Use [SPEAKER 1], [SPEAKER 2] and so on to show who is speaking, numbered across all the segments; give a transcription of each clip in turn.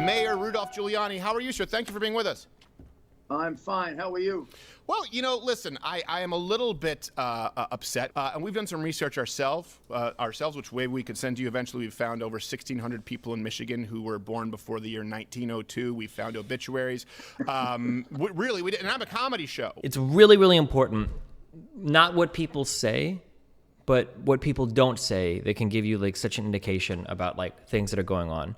[SPEAKER 1] Mayor Rudolph Giuliani. How are you, sir? Thank you for being with us.
[SPEAKER 2] I'm fine. How are you?
[SPEAKER 1] Well, you know, listen, I am a little bit upset, and we've done some research ourselves, which way we could send you. Eventually, we've found over 1,600 people in Michigan who were born before the year 1902. We found obituaries. Really, we did, and I'm a comedy show.
[SPEAKER 3] It's really, really important, not what people say, but what people don't say. They can give you like such an indication about like things that are going on.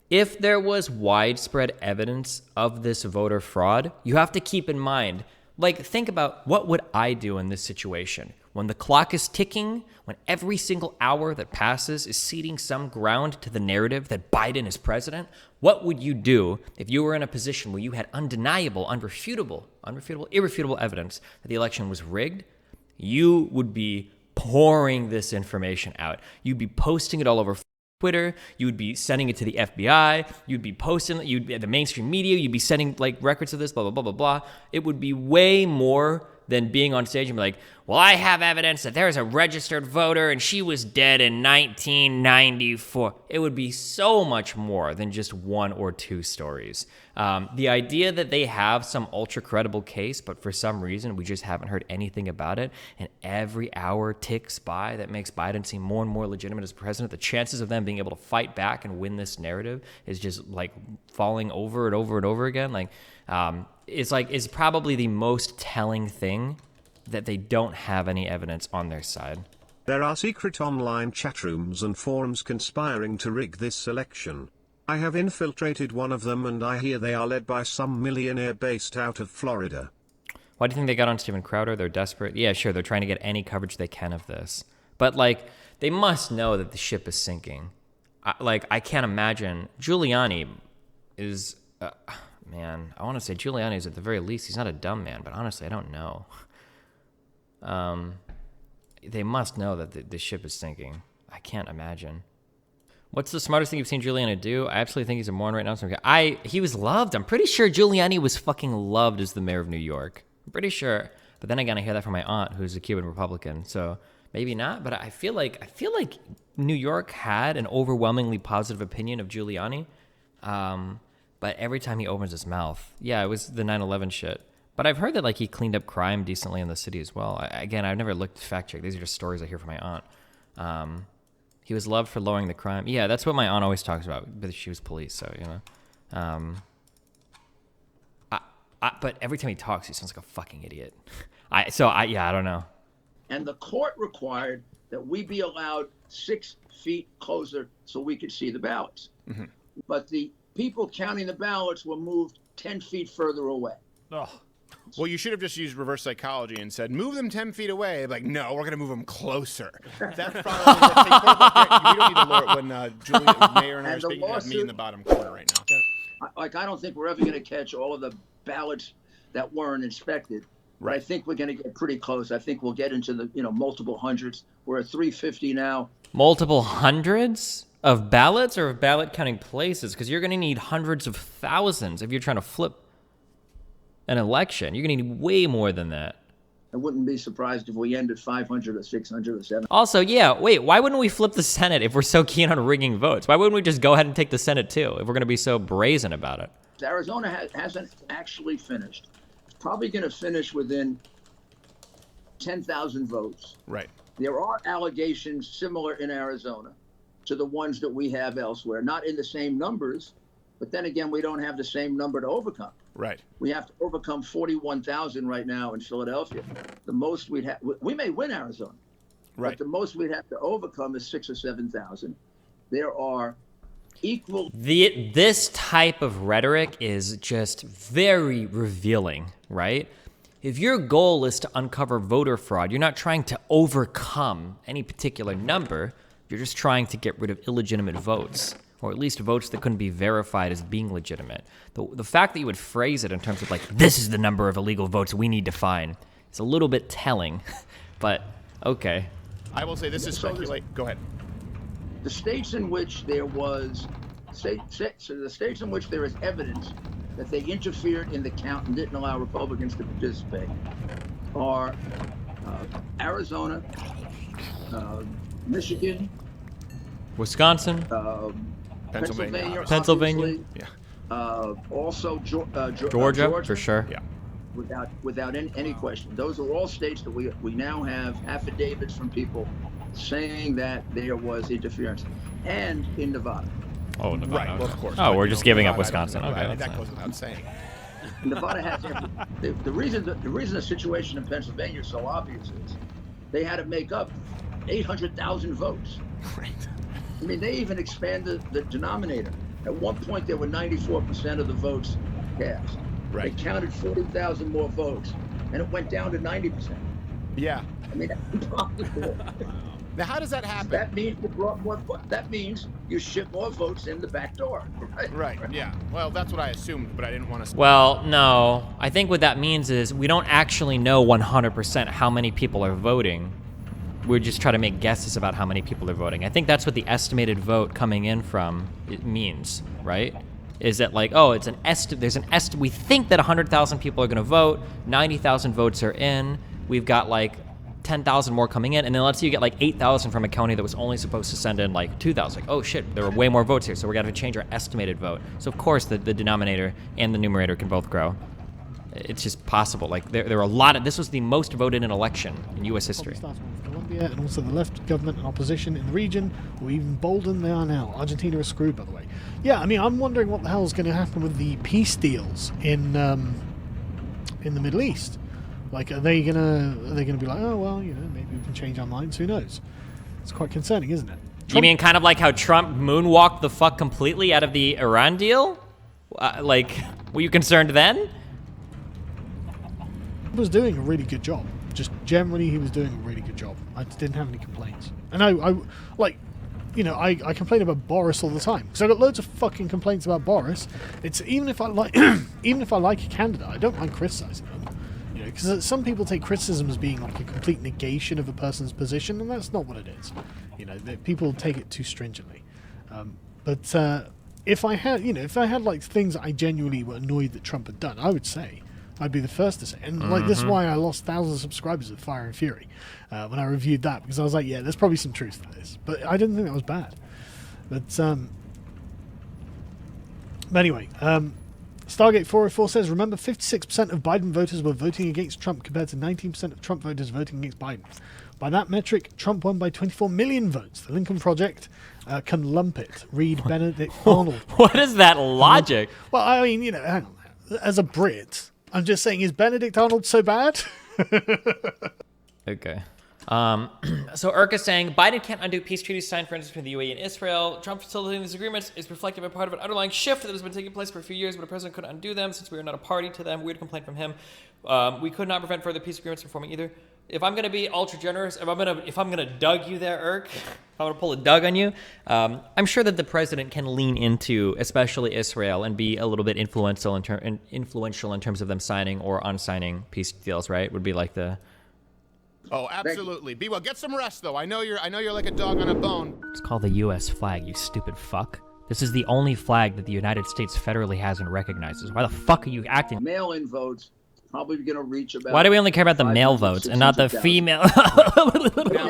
[SPEAKER 3] If there was widespread evidence of this voter fraud, you have to keep in mind, like, think about what would I do in this situation? When the clock is ticking, when every single hour that passes is ceding some ground to the narrative that Biden is president, what would you do if you were in a position where you had undeniable, irrefutable evidence that the election was rigged? You would be pouring this information out. You'd be posting it all over Twitter, you would be sending it to the FBI, you'd be posting it, you'd be at the mainstream media, you'd be sending like records of this, blah, blah, blah, blah, blah. It would be way more than being on stage and be like, well, I have evidence that there's a registered voter and she was dead in 1994. It would be so much more than just one or two stories. The idea that they have some ultra credible case, but for some reason we just haven't heard anything about it, and every hour ticks by that makes Biden seem more and more legitimate as president, the chances of them being able to fight back and win this narrative is just like falling over and over and over again. It's probably the most telling thing that they don't have any evidence on their side.
[SPEAKER 4] There are secret online chat rooms and forums conspiring to rig this election. I have infiltrated one of them, and I hear they are led by some millionaire based out of Florida.
[SPEAKER 3] Why do you think they got on Steven Crowder? They're desperate. Yeah, sure, they're trying to get any coverage they can of this. But, like, they must know that the ship is sinking. I can't imagine. Giuliani is... man, I want to say Giuliani is at the very least, he's not a dumb man, but honestly, I don't know. They must know that the ship is sinking. I can't imagine. What's the smartest thing you've seen Giuliani do? I absolutely think he's a moron right now. He was loved. I'm pretty sure Giuliani was fucking loved as the mayor of New York. I'm pretty sure. But then again, I hear that from my aunt, who's a Cuban Republican. So maybe not. But I feel like New York had an overwhelmingly positive opinion of Giuliani. But every time he opens his mouth, yeah, it was the 9/11 shit. But I've heard that like he cleaned up crime decently in the city as well. Again, I've never looked fact check. These are just stories I hear from my aunt. He was loved for lowering the crime. Yeah, that's what my aunt always talks about. But she was police, so you know. But every time he talks, he sounds like a fucking idiot. I don't know.
[SPEAKER 2] And the court required that we be allowed 6 feet closer so we could see the ballots. Mm-hmm. But the people counting the ballots were moved 10 feet further away.
[SPEAKER 1] Oh. Well, you should have just used reverse psychology and said, move them 10 feet away. Like, no, we're going to move them closer. That's probably... we don't need to lower it when Julia, Mayor and I are speaking. Have me in the bottom corner right now.
[SPEAKER 2] I don't think we're ever going to catch all of the ballots that weren't inspected. Right. But I think we're going to get pretty close. I think we'll get into the multiple hundreds. We're at 350 now.
[SPEAKER 3] Multiple hundreds of ballots or of ballot counting places? Because you're going to need hundreds of thousands if you're trying to flip an election. You're going to need way more than that.
[SPEAKER 2] I wouldn't be surprised if we ended 500 or 600 or 700.
[SPEAKER 3] Also, yeah, wait, why wouldn't we flip the Senate if we're so keen on rigging votes? Why wouldn't we just go ahead and take the Senate too if we're going to be so brazen about it?
[SPEAKER 2] Arizona hasn't actually finished. It's probably going to finish within 10,000 votes.
[SPEAKER 1] Right.
[SPEAKER 2] There are allegations similar in Arizona to the ones that we have elsewhere, not in the same numbers, but then again, we don't have the same number to overcome.
[SPEAKER 1] Right.
[SPEAKER 2] We have to overcome 41,000 right now in Philadelphia. The most we'd have, we may win Arizona,
[SPEAKER 1] right,
[SPEAKER 2] but the most we'd have to overcome is 6,000 or 7,000. There are equal.
[SPEAKER 3] This type of rhetoric is just very revealing, right? If your goal is to uncover voter fraud, you're not trying to overcome any particular number. You're just trying to get rid of illegitimate votes, or at least votes that couldn't be verified as being legitimate. The fact that you would phrase it in terms of like, this is the number of illegal votes we need to find, is a little bit telling, but okay.
[SPEAKER 1] I will say this is speculate. Go ahead.
[SPEAKER 2] The states in which there was, the states in which there is evidence that they interfered in the count and didn't allow Republicans to participate are Arizona, Michigan,
[SPEAKER 3] Wisconsin,
[SPEAKER 1] Pennsylvania.
[SPEAKER 3] Pennsylvania.
[SPEAKER 2] obviously.
[SPEAKER 1] Yeah.
[SPEAKER 2] Also
[SPEAKER 3] Georgia, for sure.
[SPEAKER 1] Yeah.
[SPEAKER 2] Without any question. Those are all states that we now have affidavits from people saying that there was interference, and in Nevada.
[SPEAKER 3] Oh, Nevada.
[SPEAKER 1] Right. Well, of course.
[SPEAKER 3] Oh,
[SPEAKER 1] but,
[SPEAKER 3] we're
[SPEAKER 1] you
[SPEAKER 3] just
[SPEAKER 1] know,
[SPEAKER 3] giving up
[SPEAKER 1] Nevada,
[SPEAKER 3] Wisconsin. Okay,
[SPEAKER 1] that
[SPEAKER 3] that's
[SPEAKER 1] goes without saying.
[SPEAKER 2] Nevada has the reason the situation in Pennsylvania is so obvious is they had to make up 800,000 votes.
[SPEAKER 1] Right.
[SPEAKER 2] I mean, they even expanded the denominator. At one point, there were 94% of the votes cast.
[SPEAKER 1] Right.
[SPEAKER 2] They counted 40,000 more votes, and it went down to 90%.
[SPEAKER 1] Yeah.
[SPEAKER 2] I mean, that's impossible.
[SPEAKER 1] Now, how does that happen?
[SPEAKER 2] That means you brought more. That means you ship more votes in the back door.
[SPEAKER 1] Right. Yeah. Well, that's what I assumed, but I didn't want to.
[SPEAKER 3] Well, no. I think what that means is we don't actually know 100% how many people are voting. We're just trying to make guesses about how many people are voting. I think that's what the estimated vote coming in from it means, right? Is that like, oh, it's an there's an we think that 100,000 people are going to vote, 90,000 votes are in, we've got like 10,000 more coming in, and then let's say you get like 8,000 from a county that was only supposed to send in like 2,000. Like, oh shit, there were way more votes here, so we're going to change our estimated vote. So of course the denominator and the numerator can both grow. It's just possible. Like there are a lot of, this was the most voted in election in U.S. history.
[SPEAKER 5] Starting with Colombia, and also the left government and opposition in the region were even bolder than they are now. Argentina is screwed, by the way. Yeah, I mean, I'm wondering what the hell is going to happen with the peace deals in the Middle East. Like, are they gonna be like, oh well, you know, maybe we can change our minds? Who knows? It's quite concerning, isn't it?
[SPEAKER 3] You mean kind of like how Trump moonwalked the fuck completely out of the Iran deal? Like, were you concerned then?
[SPEAKER 5] Was doing a really good job. Just generally, he was doing a really good job. I didn't have any complaints. And I like, you know, I complain about Boris all the time because I got loads of fucking complaints about Boris. It's even if I like a candidate, I don't mind criticizing them. You know, because some people take criticism as being like a complete negation of a person's position, and that's not what it is. You know, people take it too stringently. But if I had like things I genuinely were annoyed that Trump had done, I would say. I'd be the first to say. And like this is why I lost thousands of subscribers with Fire and Fury when I reviewed that, because I was like, yeah, there's probably some truth to this. But I didn't think that was bad. But anyway, Stargate 404 says, remember 56% of Biden voters were voting against Trump compared to 19% of Trump voters voting against Biden. By that metric, Trump won by 24 million votes. The Lincoln Project can lump it. Read Benedict Arnold.
[SPEAKER 3] What is that logic?
[SPEAKER 5] Well, I mean, you know, hang on. As a Brit, I'm just saying, is Benedict Arnold so bad?
[SPEAKER 3] Okay. So Urk is saying, Biden can't undo peace treaties signed, for instance, between the UAE and Israel. Trump facilitating these agreements is reflective of part of an underlying shift that has been taking place for a few years, but a president couldn't undo them since we are not a party to them. Weird complaint from him. We could not prevent further peace agreements from forming either. If I'm gonna be ultra generous, if I'm gonna Doug you there, Urk, if I'm gonna pull a Doug on you, I'm sure that the president can lean into, especially Israel, and be a little bit influential in terms of them signing or unsigning peace deals. Right? Would be like the.
[SPEAKER 1] Oh, absolutely. Be well. Get some rest, though. I know you're like a dog on a bone.
[SPEAKER 3] It's called the U.S. flag, you stupid fuck. This is the only flag that the United States federally has and recognizes. Why the fuck are you acting?
[SPEAKER 2] Mail-in votes probably going to reach about.
[SPEAKER 3] Why do we only care about the male votes and not the
[SPEAKER 2] 600,000.
[SPEAKER 3] female?
[SPEAKER 2] Now,